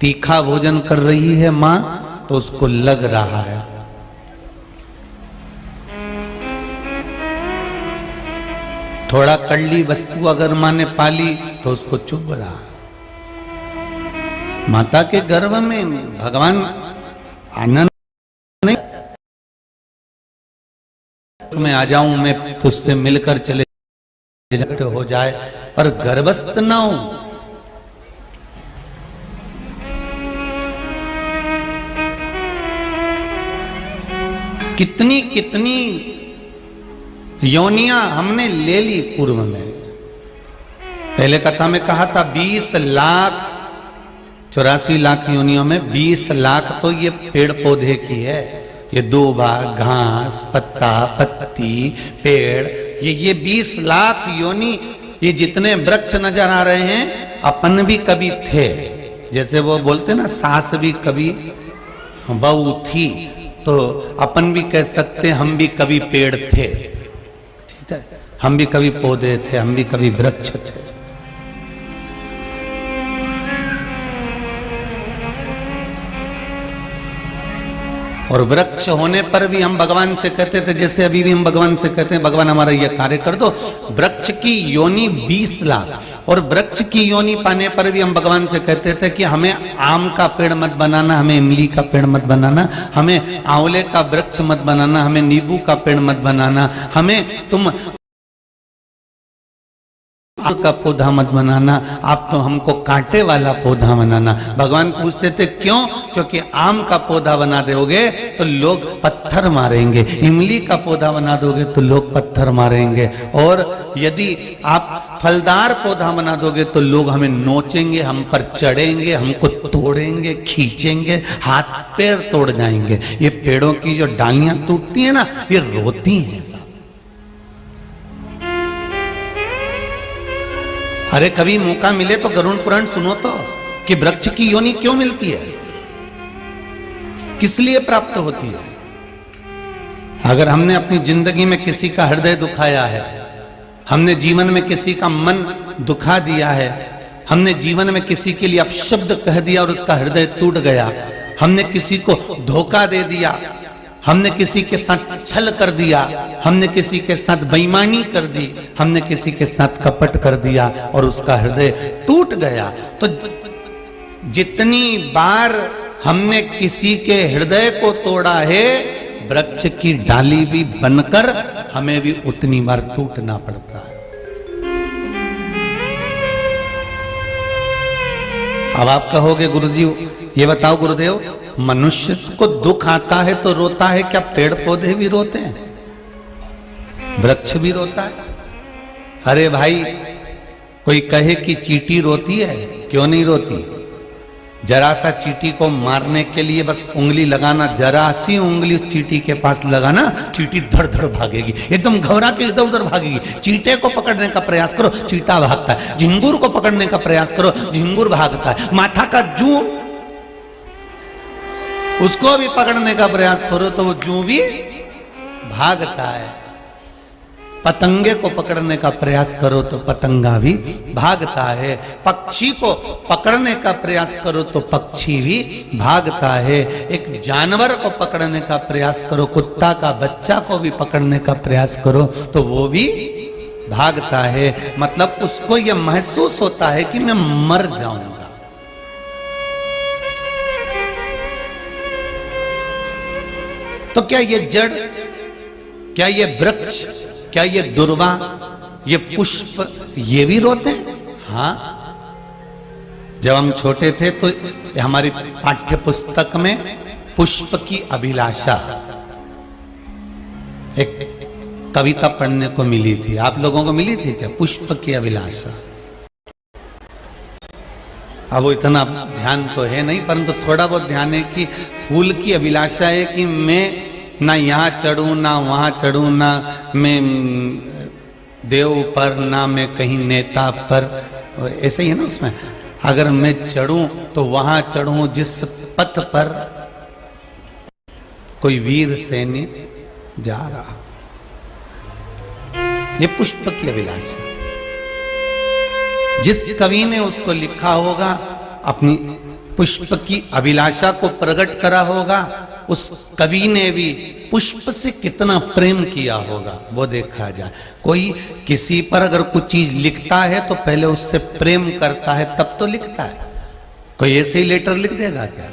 तीखा भोजन कर रही है माँ तो उसको लग रहा है, थोड़ा कड़ली वस्तु अगर माँ ने पाली तो उसको चुभ रहा है। माता के गर्भ में भगवान आनंद नहीं, मैं आ जाऊं, मैं तुझसे मिलकर चले हो जाए, पर गर्भस्थ ना हो। कितनी कितनी योनियां हमने ले ली पूर्व में। पहले कथा में कहा था 20 लाख 84 लाख योनियों में 20 लाख तो ये पेड़ पौधे की है। ये दूबा, घास, पत्ता, पत्ती, पेड़, ये 20 लाख योनि, ये जितने वृक्ष नजर आ रहे हैं अपन भी कभी थे। जैसे वो बोलते ना सास भी कभी बहू थी, तो अपन भी कह सकते हम भी कभी पेड़ थे, ठीक है, हम भी कभी पौधे थे, हम भी कभी वृक्ष थे। और वृक्ष होने पर भी हम भगवान से कहते थे, जैसे अभी भी हम भगवान से कहते हैं भगवान हमारा ये कार्य कर दो। वृक्ष की योनि 20 लाख, और वृक्ष की योनि पाने पर भी हम भगवान से कहते थे कि हमें आम का पेड़ मत बनाना, हमें इमली का पेड़ मत बनाना, हमें आंवले का वृक्ष मत बनाना, हमें नींबू का पेड़ मत बनाना, हमें तुम का पौधा मत बनाना, आप तो हमको कांटे वाला पौधा बनाना। भगवान पूछते थे क्यों? क्योंकि आम का पौधा बना दोगे तो लोग पत्थर मारेंगे, इमली का पौधा बना दोगे तो लोग पत्थर मारेंगे, और यदि आप फलदार पौधा बना दोगे तो लोग हमें नोचेंगे, हम पर चढ़ेंगे, हमको तोड़ेंगे, खींचेंगे, हाथ पैर तोड़ जाएंगे। ये पेड़ों की जो डालियां टूटती है ना, ये रोती हैं साहब। अरे कभी मौका मिले तो गरुड़ पुराण सुनो तो, कि वृक्ष की योनि क्यों मिलती है, किस लिए प्राप्त होती है। अगर हमने अपनी जिंदगी में किसी का हृदय दुखाया है, हमने जीवन में किसी का मन दुखा दिया है, हमने जीवन में किसी के लिए अपशब्द कह दिया और उसका हृदय टूट गया, हमने किसी को धोखा दे दिया, हमने किसी के साथ छल कर दिया, हमने किसी के साथ बेईमानी कर दी, हमने किसी के साथ कपट कर दिया और उसका हृदय टूट गया, तो जितनी बार हमने किसी के हृदय को तोड़ा है, वृक्ष की डाली भी बनकर हमें भी उतनी बार टूटना पड़ता है। अब आप कहोगे गुरुजी ये बताओ गुरुदेव, मनुष्य को दुख आता है तो रोता है, क्या पेड़ पौधे भी रोते हैं? वृक्ष भी रोता है? अरे भाई, कोई कहे कि चींटी रोती है, क्यों नहीं रोती? जरा सा चींटी को मारने के लिए बस उंगली लगाना, जरा सी उंगली उस चींटी के पास लगाना, चींटी धड़ धड़ भागेगी, एकदम घबरा के इधर उधर भागेगी। चींटे को पकड़ने का प्रयास करो, चींटा भागता है। झिंगुर को पकड़ने का प्रयास करो, झिंगुर भागता है। माठा का जू, उसको भी पकड़ने का प्रयास करो तो वो जू भी भागता है। पतंगे को पकड़ने का प्रयास करो तो पतंगा भी भागता है। पक्षी को पकड़ने का प्रयास करो तो पक्षी भी भागता है। एक जानवर को पकड़ने का प्रयास करो, कुत्ता का बच्चा को भी पकड़ने का प्रयास करो तो वो भी भागता है। मतलब उसको यह महसूस होता है कि मैं मर जाऊंगा। तो क्या ये जड़, क्या ये वृक्ष, क्या ये दुर्वा, ये पुष्प, ये भी रोते हैं? हाँ, जब हम छोटे थे तो हमारी पाठ्य पुस्तक में पुष्प की अभिलाषा एक कविता पढ़ने को मिली थी। आप लोगों को मिली थी क्या? पुष्प की अभिलाषा। अब वो इतना ध्यान तो है नहीं, परंतु थोड़ा बहुत ध्यान है कि फूल की अभिलाषा है कि मैं ना यहाँ चढ़ूं ना वहाँ चढ़ूं, ना मैं देव पर ना मैं कहीं नेता पर, ऐसे ही है ना उसमें। अगर मैं चढ़ूं तो वहाँ चढ़ूं जिस पथ पर कोई वीर सैनिक जा रहा। ये पुष्प की अभिलाषा। जिस कवि ने उसको लिखा होगा अपनी पुष्प की अभिलाषा को प्रकट करा होगा, उस कवि ने भी पुष्प से कितना प्रेम किया होगा वो देखा जाए। कोई किसी पर अगर कुछ चीज लिखता है तो पहले उससे प्रेम करता है तब तो लिखता है। कोई ऐसे ही लेटर लिख देगा क्या,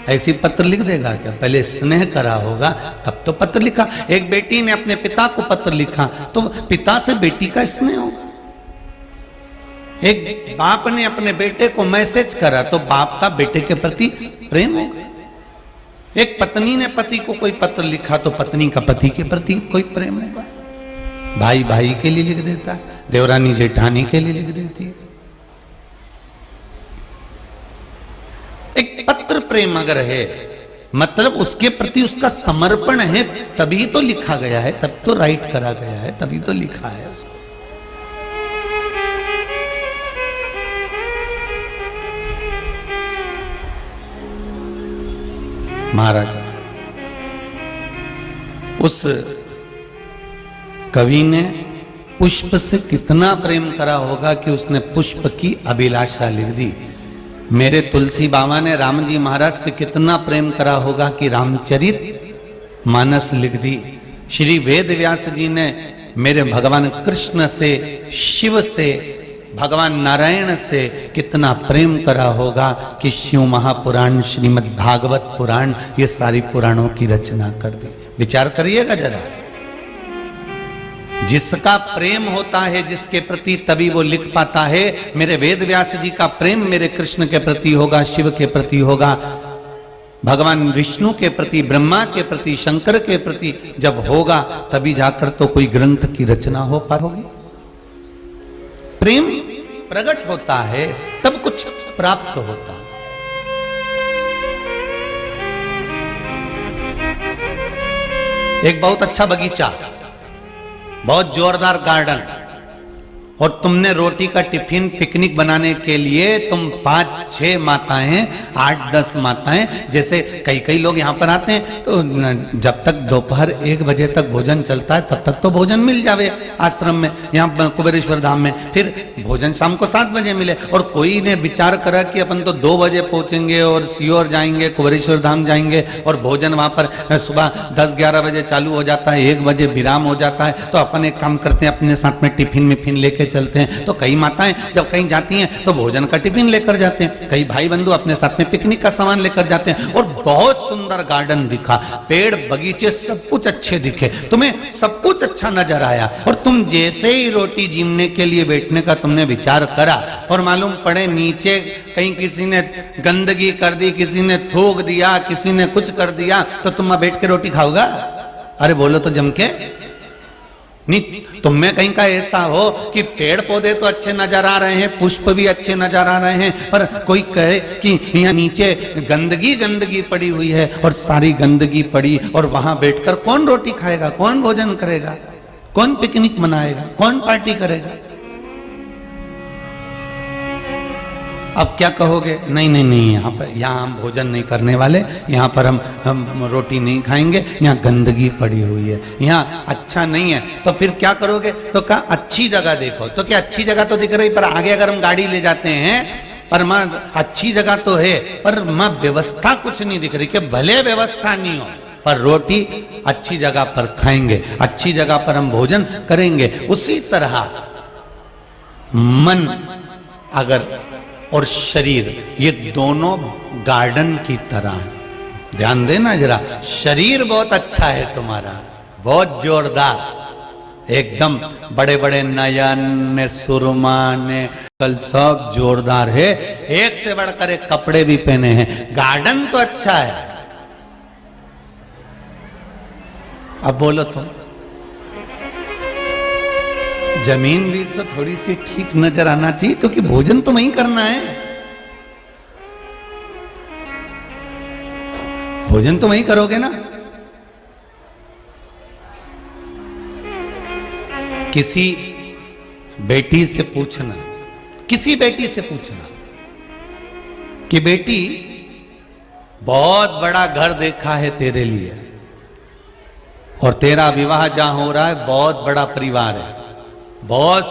ऐसी पत्र लिख देगा क्या? पहले स्नेह करा होगा तब तो पत्र लिखा। एक बेटी ने अपने पिता को पत्र लिखा तो पिता से बेटी का स्नेह होगा। एक बाप ने अपने बेटे को मैसेज करा तो बाप का बेटे के प्रति प्रेम होगा। एक पत्नी ने पति को कोई पत्र लिखा तो पत्नी का पति के प्रति कोई प्रेम होगा। भाई भाई के लिए लिख देता है, देवरानी जेठानी के लिए लिख देती है। एक पत्र प्रेम अगर है मतलब उसके प्रति उसका समर्पण है, तभी तो लिखा गया है, तब तो राइट करा गया है, तभी तो लिखा है उसको। महाराज उस कवि ने पुष्प से कितना प्रेम करा होगा कि उसने पुष्प की अभिलाषा लिख दी। मेरे तुलसी बाबा ने राम जी महाराज से कितना प्रेम करा होगा कि रामचरित मानस लिख दी। श्री वेद व्यास जी ने मेरे भगवान कृष्ण से, शिव से, भगवान नारायण से कितना प्रेम करा होगा कि शिव महापुराण, श्रीमद् भागवत पुराण, ये सारी पुराणों की रचना कर दी। विचार करिएगा जरा, जिसका प्रेम होता है जिसके प्रति तभी वो लिख पाता है। मेरे वेद व्यास जी का प्रेम मेरे कृष्ण के प्रति होगा, शिव के प्रति होगा, भगवान विष्णु के प्रति, ब्रह्मा के प्रति, शंकर के प्रति जब होगा तभी जाकर तो कोई ग्रंथ की रचना हो पाएगी। प्रेम प्रकट होता है तब कुछ प्राप्त होता है। एक बहुत अच्छा बगीचा, बहुत जोरदार गार्डन, और तुमने रोटी का टिफिन पिकनिक बनाने के लिए तुम 5-6 माताएं, 8-10 माताएं, जैसे कई लोग यहाँ पर आते हैं तो जब तक दोपहर 1 बजे तक भोजन चलता है तब तक तो भोजन मिल जावे आश्रम में, यहाँ कुबेरेश्वर धाम में, फिर भोजन शाम को 7 बजे मिले। और कोई ने विचार करा कि अपन तो 2 बजे पहुंचेंगे और सीहोर जाएंगे, कुबेरेश्वर धाम जाएंगे, और भोजन वहां पर सुबह 10-11 बजे चालू हो जाता है, 1 बजे विराम हो जाता है। तो अपन एक काम करते हैं, अपने साथ में टिफिन मिफिन लेके चलते हैं। तो कई माताएं जब कहीं जाती हैं तो भोजन का टिफिन लेकर जाते हैं, कई भाई बंधु अपने साथ में पिकनिक का सामान लेकर जाते हैं। और बहुत सुंदर गार्डन दिखा, पेड़ बगीचे सब कुछ अच्छे दिखे, तुम्हें सब कुछ अच्छा नजर आया, और तुम जैसे ही रोटी जीमने के लिए बैठने का तुमने विचार करा और मालूम पड़े नीचे कहीं किसी ने गंदगी कर दी, किसी ने थूक दिया, किसी ने कुछ कर दिया, तो तुम बैठ के रोटी खाओगा? अरे बोलो तो जम के नहीं। तुम में कहीं का ऐसा हो कि पेड़ पौधे तो अच्छे नजर आ रहे हैं, पुष्प भी अच्छे नजर आ रहे हैं, पर कोई कहे कि यहाँ नीचे गंदगी पड़ी हुई है, और सारी गंदगी पड़ी, और वहां बैठकर कौन रोटी खाएगा, कौन भोजन करेगा, कौन पिकनिक मनाएगा, कौन पार्टी करेगा? अब क्या कहोगे? नहीं, यहाँ हम भोजन नहीं करने वाले, यहाँ पर हम रोटी नहीं खाएंगे, यहाँ गंदगी पड़ी हुई है, यहाँ अच्छा नहीं है। तो फिर क्या करोगे? तो कहा अच्छी जगह देखो। तो क्या अच्छी जगह तो दिख रही, पर आगे अगर हम गाड़ी ले जाते हैं, पर माँ अच्छी जगह तो है, पर माँ व्यवस्था कुछ नहीं दिख रही, कि भले व्यवस्था नहीं हो पर रोटी अच्छी जगह पर खाएंगे, अच्छी जगह पर हम भोजन करेंगे। उसी तरह मन अगर और शरीर, ये दोनों गार्डन की तरह है। ध्यान देना जरा, शरीर बहुत अच्छा है तुम्हारा, बहुत जोरदार, एकदम बड़े बड़े नयन, सुरमा ने कल सब जोरदार है, एक से बढ़कर एक कपड़े भी पहने हैं, गार्डन तो अच्छा है। अब बोलो तुम, जमीन भी तो थोड़ी सी ठीक नजर आना चाहिए, क्योंकि भोजन तो वहीं करना है, भोजन तो वहीं करोगे ना। किसी बेटी से पूछना, किसी बेटी से पूछना कि बेटी बहुत बड़ा घर देखा है तेरे लिए, और तेरा विवाह जहां हो रहा है बहुत बड़ा परिवार है, बॉस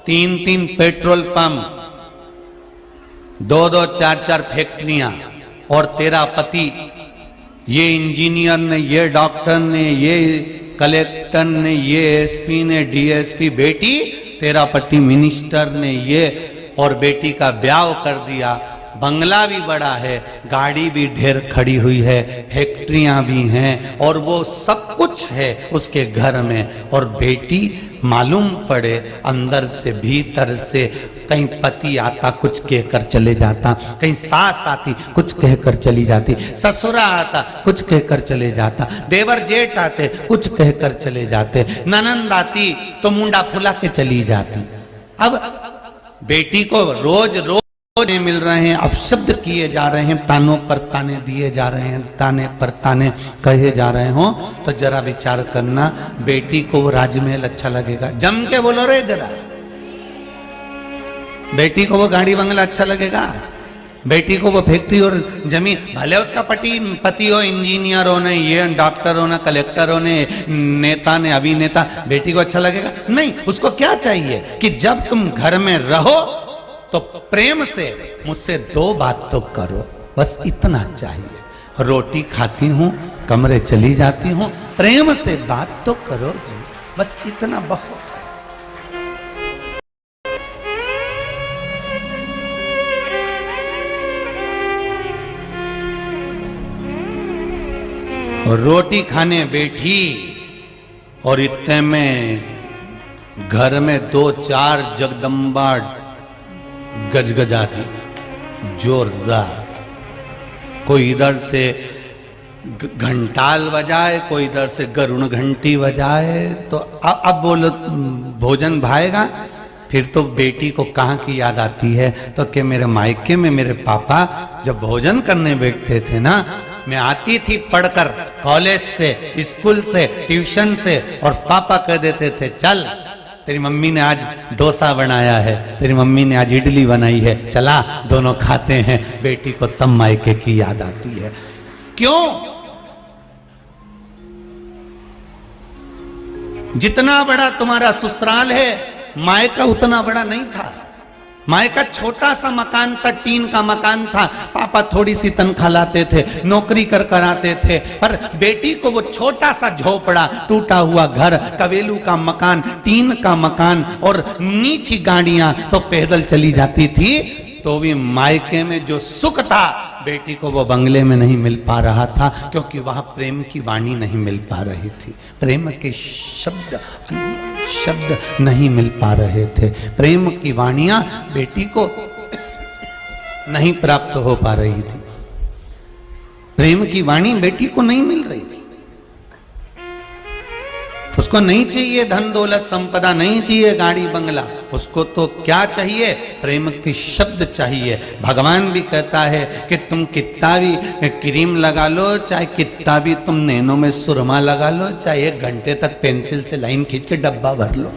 3-3 पेट्रोल पंप, 2-2 4-4 फैक्ट्रियां, और तेरा पति ये इंजीनियर ने, ये डॉक्टर ने, ये कलेक्टर ने, ये एसपी ने, डीएसपी, बेटी तेरा पति मिनिस्टर ने, ये और बेटी का ब्याह कर दिया, बंगला भी बड़ा है, गाड़ी भी ढेर खड़ी हुई है, फैक्ट्रियां भी हैं और वो सब कुछ है उसके घर में, और बेटी मालूम पड़े अंदर से भीतर से कहीं पति आता कुछ कहकर चले जाता, कहीं सास आती कुछ कहकर चली जाती, ससुरा आता कुछ कहकर चले जाता, देवर जेठ आते कुछ कहकर चले जाते, ननंद आती तो मुंडा फुला के चली जाती। अब बेटी को रोज रोज मिल रहे हैं, अपशब्द किए जा रहे हैं, तानों पर ताने दिए जा रहे हैं, ताने पर ताने कहे जा रहे हो, तो जरा विचार करना बेटी को वो राजमहल अच्छा लगेगा? जम के बोलो रे जरा, बेटी को वो गाड़ी बंगला अच्छा लगेगा? बेटी को वो फैक्ट्री और जमीन, भले उसका पति हो इंजीनियर हो, ने ये डॉक्टर हो, ना कलेक्टर हो, ने नेता ने अभिनेता, बेटी को अच्छा लगेगा? नहीं। उसको क्या चाहिए कि जब तुम घर में रहो तो प्रेम से मुझसे दो बात तो करो, बस इतना चाहिए। रोटी खाती हूं, कमरे चली जाती हूं, प्रेम से बात तो करो जी, बस इतना बहुत है। और रोटी खाने बैठी और इतने में घर में 2-4 जगदम्बा गजगजाती जोरदार, कोई इधर से घंटाल बजाए, कोई इधर से गरुण घंटी बजाए, तो अब बोलो भोजन भाएगा? फिर तो बेटी को कहाँ की याद आती है, तो कि मेरे मायके में मेरे पापा जब भोजन करने बैठते थे ना, मैं आती थी पढ़कर कॉलेज से, स्कूल से, ट्यूशन से, और पापा कह देते थे चल तेरी मम्मी ने आज डोसा बनाया है, तेरी मम्मी ने आज इडली बनाई है, चला दोनों खाते हैं। बेटी को तब मायके की याद आती है। क्यों? जितना बड़ा तुम्हारा ससुराल है, मायका उतना बड़ा नहीं था। मायका छोटा सा मकान था, टीन का मकान था, पापा थोड़ी सी तनख्वाह लाते थे, नौकरी कर आते थे, पर बेटी को वो छोटा सा झोपड़ा, टूटा हुआ घर, कवेलू का मकान, टीन का मकान और नीची गाड़ियां तो पैदल चली जाती थी, तो भी मायके में जो सुख था बेटी को वो बंगले में नहीं मिल पा रहा था, क्योंकि वहां प्रेम की वाणी नहीं मिल पा रही थी, प्रेम के शब्द नहीं मिल पा रहे थे, प्रेम की वाणियां बेटी को नहीं प्राप्त हो पा रही थी, प्रेम की वाणी बेटी को नहीं मिल रही थी। उसको नहीं चाहिए धन दौलत संपदा, नहीं चाहिए गाड़ी बंगला, उसको तो क्या चाहिए? प्रेम के शब्द चाहिए। भगवान भी कहता है कि तुम कितना भी क्रीम लगा लो, चाहे कितना भी तुम नैनों में सुरमा लगा लो, चाहे 1 घंटे तक पेंसिल से लाइन खींच के डब्बा भर लो,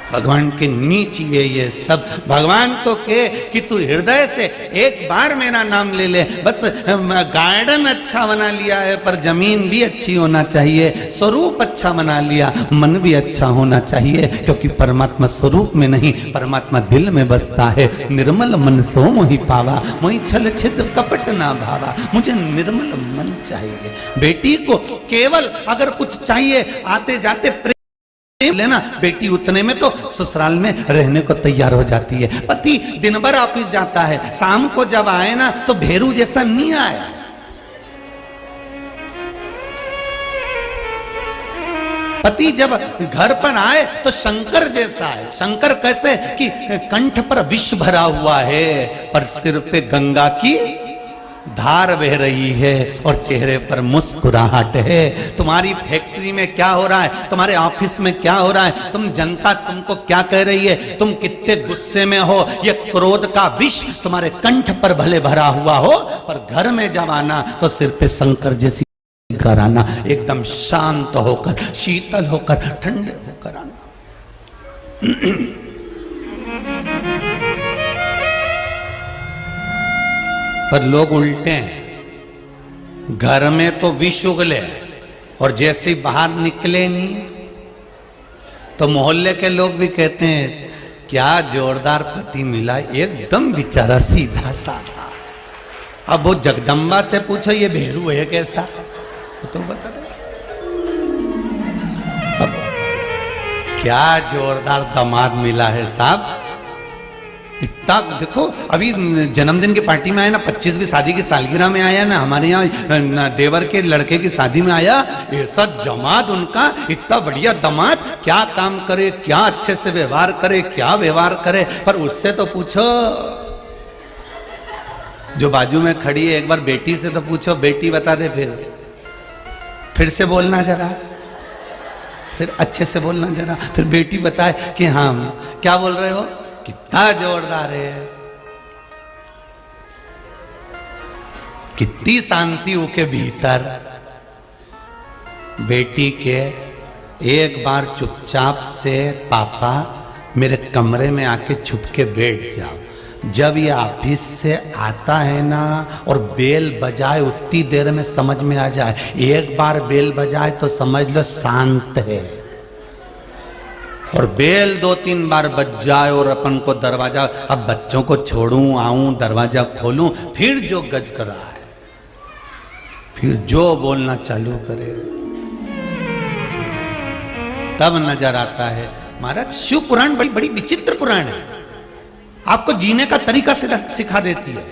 भगवान के नीचे ये सब। भगवान तो कहे कि तू हृदय से एक बार मेरा नाम ले ले, बस गार्डन अच्छा बना लिया है पर जमीन भी अच्छी होना चाहिए, स्वरूप अच्छा बना लिया, मन भी अच्छा होना चाहिए, क्योंकि परमात्मा स्वरूप में नहीं, परमात्मा दिल में बसता है। निर्मल मन सो मोहि पावा, मोहि छल छिद्र कपट ना भावा, मुझे निर्मल मन चाहिए। बेटी को केवल अगर कुछ चाहिए, आते जाते लेना, बेटी उतने में तो ससुराल में रहने को तैयार हो जाती है। पति दिन भर ऑफिस जाता है, शाम को जब आए ना तो भेरू जैसा नहीं आया। पति जब घर पर आए तो शंकर जैसा है। शंकर कैसे कि कंठ पर विष भरा हुआ है पर सिर पे गंगा की धार बह रही है और चेहरे पर मुस्कुराहट है। तुम्हारी फैक्ट्री में क्या हो रहा है, तुम्हारे ऑफिस में क्या हो रहा है, तुम जनता तुमको क्या कह रही है, तुम कितने गुस्से में हो, ये क्रोध का विष तुम्हारे कंठ पर भले भरा हुआ हो, पर घर में जब आना तो सिर पे शंकर जैसी कर आना, एकदम शांत होकर, शीतल होकर, ठंडे होकर आना। पर लोग उल्टे हैं, घर में तो विष उगले और जैसे ही बाहर निकले नहीं तो मोहल्ले के लोग भी कहते हैं क्या जोरदार पति मिला, एकदम बेचारा सीधा साधा। अब वो जगदम्बा से पूछो ये भेरू है कैसा, तो बता दे। अब क्या जोरदार दामाद मिला है साहब, इतना देखो। अभी जन्मदिन की पार्टी में आया ना, 25वीं शादी की सालगिरह में आया ना, हमारे यहाँ देवर के लड़के की शादी में आया, ऐसा जमात उनका, इतना बढ़िया दामाद, क्या काम करे, क्या अच्छे से व्यवहार करे, क्या व्यवहार करे। पर उससे तो पूछो जो बाजू में खड़ी है, एक बार बेटी से तो पूछो, बेटी बता दे, फिर से बोलना जरा, फिर अच्छे से बोलना जरा, फिर बेटी बताए कि हाँ क्या बोल रहे हो, कितना जोरदार है, कितनी शांति उनके भीतर। बेटी के एक बार चुपचाप से पापा मेरे कमरे में आके छुप के बैठ जाओ, जब ये ऑफिस से आता है ना और बेल बजाए उतनी देर में समझ में आ जाए, एक बार बेल बजाए तो समझ लो शांत है, और बेल 2-3 बार बज जाए और अपन को दरवाजा, अब बच्चों को छोड़ूं आऊं दरवाजा खोलूं, फिर जो गज कर रहा है, फिर जो बोलना चालू करे, तब नजर आता है। महाराज शिव पुराण बड़ी बड़ी विचित्र पुराण है, आपको जीने का तरीका सिखा देती है।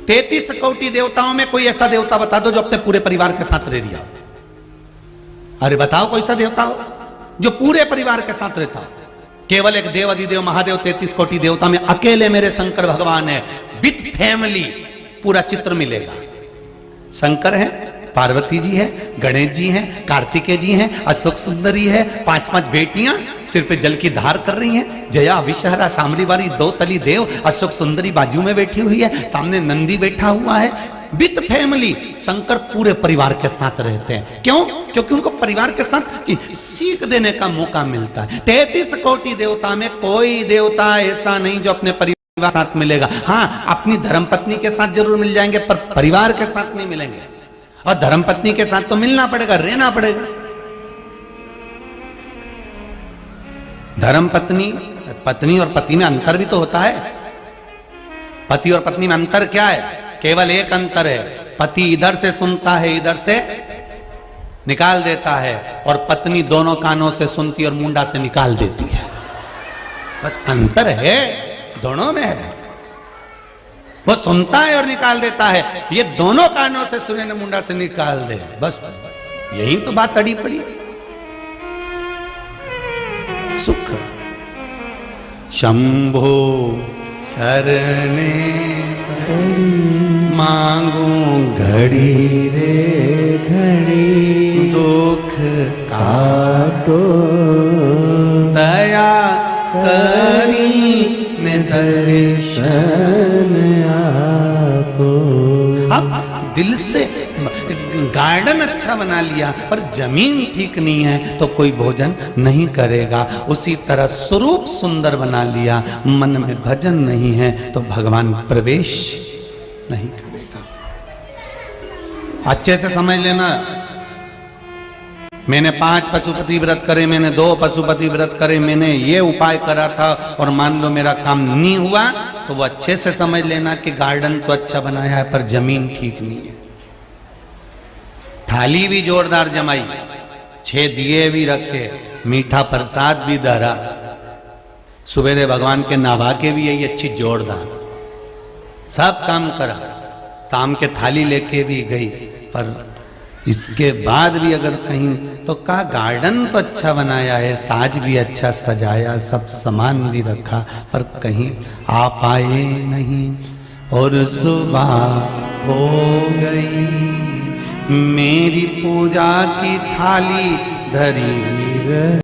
33 कोटि देवताओं में कोई ऐसा देवता बता दो जो अपने पूरे परिवार के साथ रह लिया। अरे बताओ कोई सा देवता हो जो पूरे परिवार के साथ रहता हो। केवल एक देव अधिदेव महादेव 33 कोटि देवता में अकेले मेरे शंकर भगवान है, विथ फैमिली पूरा चित्र मिलेगा। शंकर है, पार्वती जी है, गणेश जी हैं, कार्तिकेय जी हैं, अशोक सुंदरी है, 5-5 बेटियां सिर पे जल की धार कर रही हैं, जया विषहरा शामली वाली 2 तली देव, अशोक सुंदरी बाजू में बैठी हुई है, सामने नंदी बैठा हुआ है, विथ फैमिली। शंकर पूरे परिवार के साथ रहते हैं, क्यों? क्योंकि उनको परिवार के साथ सीख देने का मौका मिलता है। 33 कोटि देवता में कोई देवता ऐसा नहीं जो अपने परिवार के साथ मिलेगा। हाँ, अपनी धर्मपत्नी के साथ जरूर मिल जाएंगे, पर परिवार के साथ नहीं मिलेंगे। और धर्मपत्नी के साथ तो मिलना पड़ेगा, रहना पड़ेगा। धर्मपत्नी, पत्नी और पति में अंतर भी तो होता है। पति और पत्नी में अंतर क्या है? केवल एक अंतर है, पति इधर से सुनता है, इधर से निकाल देता है, और पत्नी दोनों कानों से सुनती और मुंडा से निकाल देती है। बस अंतर है, दोनों में है। वो सुनता है और निकाल देता है, ये दोनों कानों से सुने न मुंडा से निकाल दे। बस यही तो बात अड़ी पड़ी। सुख शंभो शरणे मांगू घड़ी रे घड़ी, दुख काटो दया करी ने दर्शन आपो। अब दिल से गार्डन अच्छा बना लिया पर जमीन ठीक नहीं है तो कोई भोजन नहीं करेगा। उसी तरह स्वरूप सुंदर बना लिया, मन में भजन नहीं है तो भगवान प्रवेश नहीं करेगा। अच्छे से समझ लेना, मैंने 5 पशुपति व्रत करे, मैंने 2 पशुपति व्रत करे, मैंने ये उपाय करा था और मान लो मेरा काम नहीं हुआ, तो वो अच्छे से समझ लेना कि गार्डन तो अच्छा बनाया है पर जमीन ठीक नहीं है। थाली भी जोरदार जमाई, 6 दिए भी रखे, मीठा प्रसाद भी धरा, सुबेरे भगवान के नहा के भी यही अच्छी जोरदार सब काम करा, शाम के थाली लेके भी गई, पर इसके बाद भी अगर कहीं तो कहा गार्डन तो अच्छा बनाया है, साज भी अच्छा सजाया, सब सामान भी रखा, पर कहीं आप आए नहीं। और सुबह हो गई, मेरी पूजा की थाली धरी